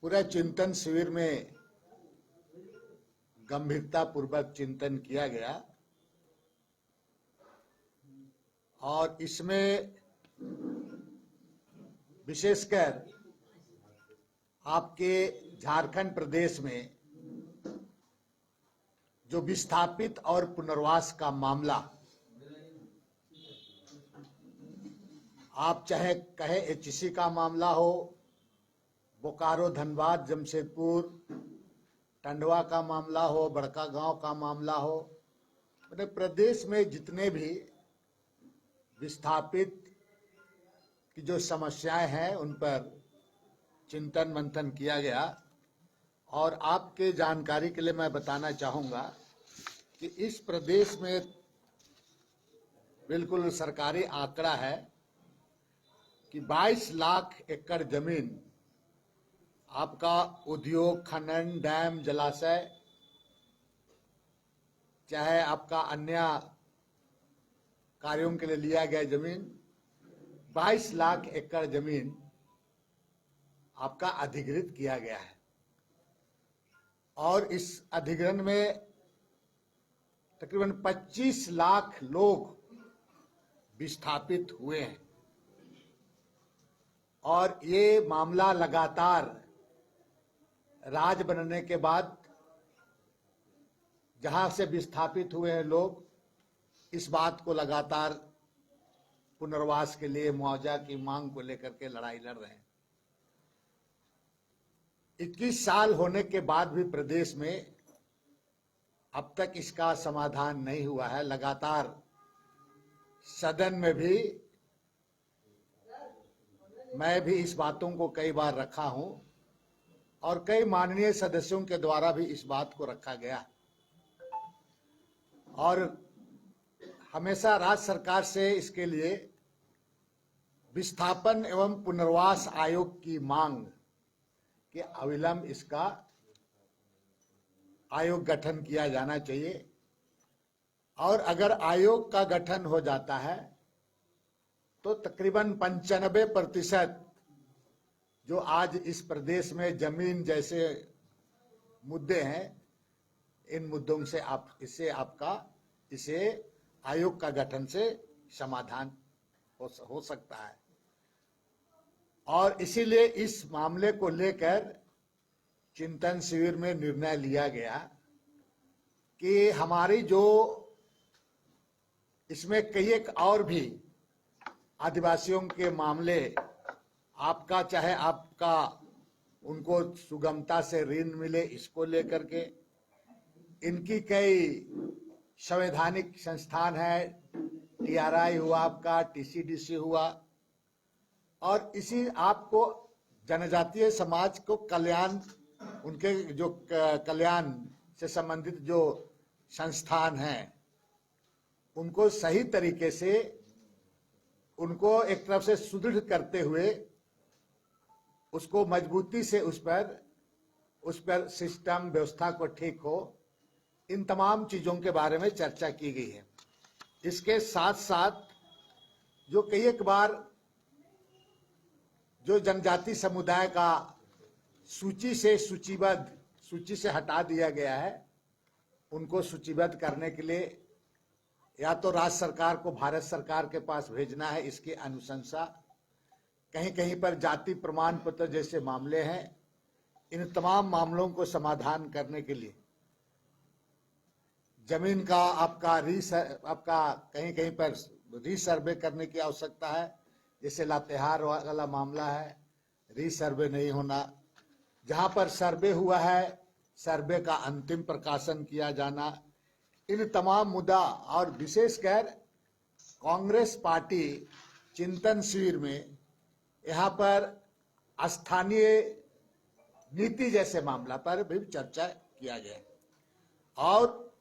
पूरा चिंतन शिविर में गंभीरता पूर्वक चिंतन किया गया और इसमें विशेषकर आपके झारखंड प्रदेश में जो विस्थापित और पुनर्वास का मामला, आप चाहे कहे एचसी का मामला हो, बोकारो, धनबाद, जमशेदपुर, टंडवा का मामला हो, बड़का गांव का मामला हो, मतलब प्रदेश में जितने भी विस्थापित की जो समस्याएं हैं उन पर चिंतन मंथन किया गया। और आपके जानकारी के लिए मैं बताना चाहूँगा कि इस प्रदेश में बिल्कुल सरकारी आंकड़ा है कि 22 लाख एकड़ जमीन आपका उद्योग, खनन, डैम, जलाशय, चाहे आपका अन्य कार्यों के लिए लिया गया जमीन, 22 लाख एकड़ जमीन आपका अधिग्रहित किया गया है। और इस अधिग्रहण में तकरीबन 25 लाख लोग विस्थापित हुए हैं। और ये मामला लगातार राज्य बनने के बाद जहां से विस्थापित हुए हैं लोग, इस बात को लगातार पुनर्वास के लिए मुआवजा की मांग को लेकर के लड़ाई लड़ रहे हैं। 21 साल होने के बाद भी प्रदेश में अब तक इसका समाधान नहीं हुआ है। लगातार सदन में भी मैं भी इस बातों को कई बार रखा हूं और कई माननीय सदस्यों के द्वारा भी इस बात को रखा गया और हमेशा राज्य सरकार से इसके लिए विस्थापन एवं पुनर्वास आयोग की मांग कि अविलंब इसका आयोग गठन किया जाना चाहिए। और अगर आयोग का गठन हो जाता है तो तकरीबन 95% जो आज इस प्रदेश में जमीन जैसे मुद्दे हैं, इन मुद्दों से इसे आयोग का गठन से समाधान हो सकता है। और इसीलिए इस मामले को लेकर चिंतन शिविर में निर्णय लिया गया कि हमारी जो इसमें कई एक और भी आदिवासियों के मामले, आपका चाहे आपका उनको सुगमता से ऋण मिले, इसको लेकर के इनकी कई संवैधानिक संस्थान है, टीआरआई हुआ, आपका टीसीडीसी हुआ, और इसी आपको जनजातीय समाज को कल्याण, उनके जो कल्याण से संबंधित जो संस्थान हैं, उनको सही तरीके से उनको एक तरफ से सुदृढ़ करते हुए उसको मजबूती से उस पर सिस्टम व्यवस्था को ठीक हो, इन तमाम चीजों के बारे में चर्चा की गई है। इसके साथ साथ जो कई एक बार जो जनजाति समुदाय का सूची से हटा दिया गया है, उनको सूचीबद्ध करने के लिए या तो राज्य सरकार को भारत सरकार के पास भेजना है, इसकी अनुशंसा। कहीं कहीं पर जाति प्रमाण पत्र जैसे मामले हैं, इन तमाम मामलों को समाधान करने के लिए जमीन का आपका कहीं कहीं पर रीसर्वे करने की आवश्यकता है। जैसे लातेहार वाला मामला है, रीसर्वे नहीं होना, जहां पर सर्वे हुआ है सर्वे का अंतिम प्रकाशन किया जाना, इन तमाम मुद्दा। और विशेषकर कांग्रेस पार्टी चिंतन शिविर में यहाँ पर स्थानीय नीति जैसे मामला पर भी चर्चा किया गया। और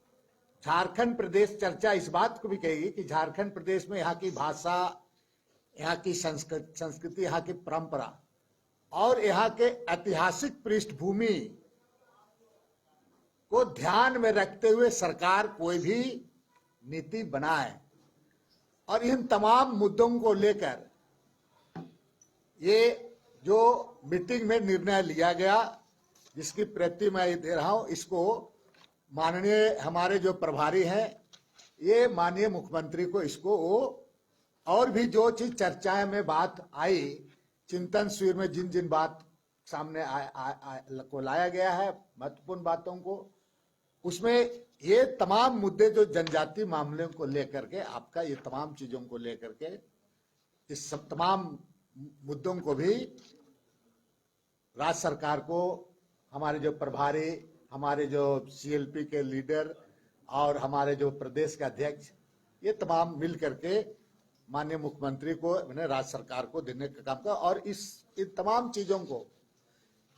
झारखंड प्रदेश चर्चा इस बात को भी कहेगी कि झारखंड प्रदेश में यहाँ की भाषा, यहाँ की संस्कृति, यहाँ की परंपरा और यहाँ के ऐतिहासिक पृष्ठभूमि को ध्यान में रखते हुए सरकार कोई भी नीति बनाए। और इन तमाम मुद्दों को लेकर ये जो मीटिंग में निर्णय लिया गया, जिसकी प्रति मैं दे रहा हूं, इसको माननीय हमारे जो प्रभारी हैं, ये माननीय मुख्यमंत्री को इसको और भी जो चीज चर्चाएं में बात आई, चिंतन शिविर में जिन जिन बात सामने को लाया गया है, महत्वपूर्ण बातों को, उसमें ये तमाम मुद्दे जो जनजाति मामले को लेकर के, आपका ये तमाम चीजों को लेकर के, इस सब तमाम मुद्दों को भी राज्य सरकार को हमारे जो प्रभारी, हमारे जो सीएलपी के लीडर और हमारे जो प्रदेश के अध्यक्ष, ये तमाम मिल करके माननीय मुख्यमंत्री को, मैंने राज्य सरकार को देने का काम किया। और इन तमाम चीजों को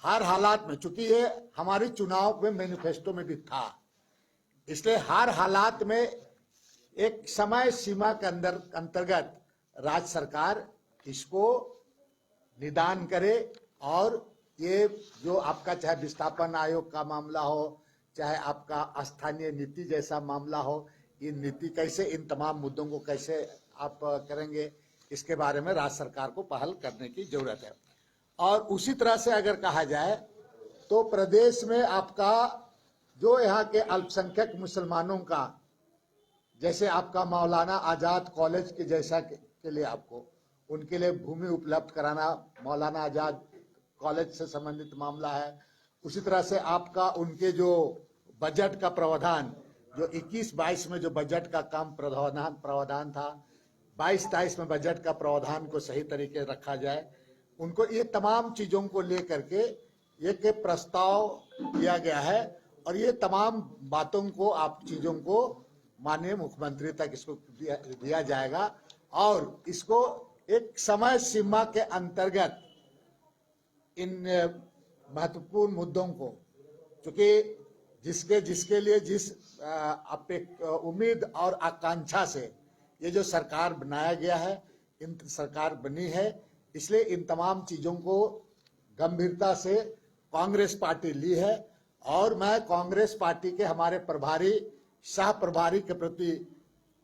हर हालात में, चूंकि ये हमारी चुनाव में मैनिफेस्टो में भी था, इसलिए हर हालात में एक समय सीमा के अंतर्गत राज्य सरकार इसको निदान करे। और ये जो आपका चाहे विस्थापन आयोग का मामला हो, चाहे आपका स्थानीय नीति जैसा मामला हो, इन नीति कैसे, इन तमाम मुद्दों को कैसे आप करेंगे, इसके बारे में राज्य सरकार को पहल करने की जरूरत है। और उसी तरह से अगर कहा जाए तो प्रदेश में आपका जो यहाँ के अल्पसंख्यक मुसलमानों का, जैसे आपका मौलाना आजाद कॉलेज के जैसा के लिए आपको उनके लिए भूमि उपलब्ध कराना, मौलाना आजाद कॉलेज से संबंधित मामला है। उसी तरह से आपका उनके जो बजट का प्रावधान, जो 21-22 में जो बजट का काम प्रावधान था, 22-23 में बजट का प्रावधान को सही तरीके से रखा जाए, उनको ये तमाम चीजों को लेकर के एक प्रस्ताव दिया गया है। और ये तमाम बातों को, आप चीजों को माननीय मुख्यमंत्री तक इसको दिया जाएगा। और इसको एक समय सीमा के अंतर्गत इन महत्वपूर्ण मुद्दों को, क्योंकि जिसके लिए जिस उम्मीद और आकांक्षा से ये जो सरकार बनाया गया है, इन सरकार बनी है, इसलिए इन तमाम चीजों को गंभीरता से कांग्रेस पार्टी ली है। और मैं कांग्रेस पार्टी के हमारे प्रभारी, सह प्रभारी के प्रति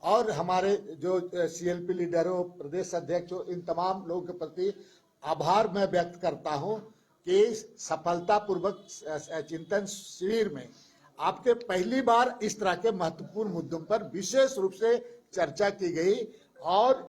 और हमारे जो सीएलपी लीडर हो, प्रदेश अध्यक्ष हो, इन तमाम लोगों के प्रति आभार मैं व्यक्त करता हूं कि सफलतापूर्वक चिंतन शिविर में आपके पहली बार इस तरह के महत्वपूर्ण मुद्दों पर विशेष रूप से चर्चा की गई। और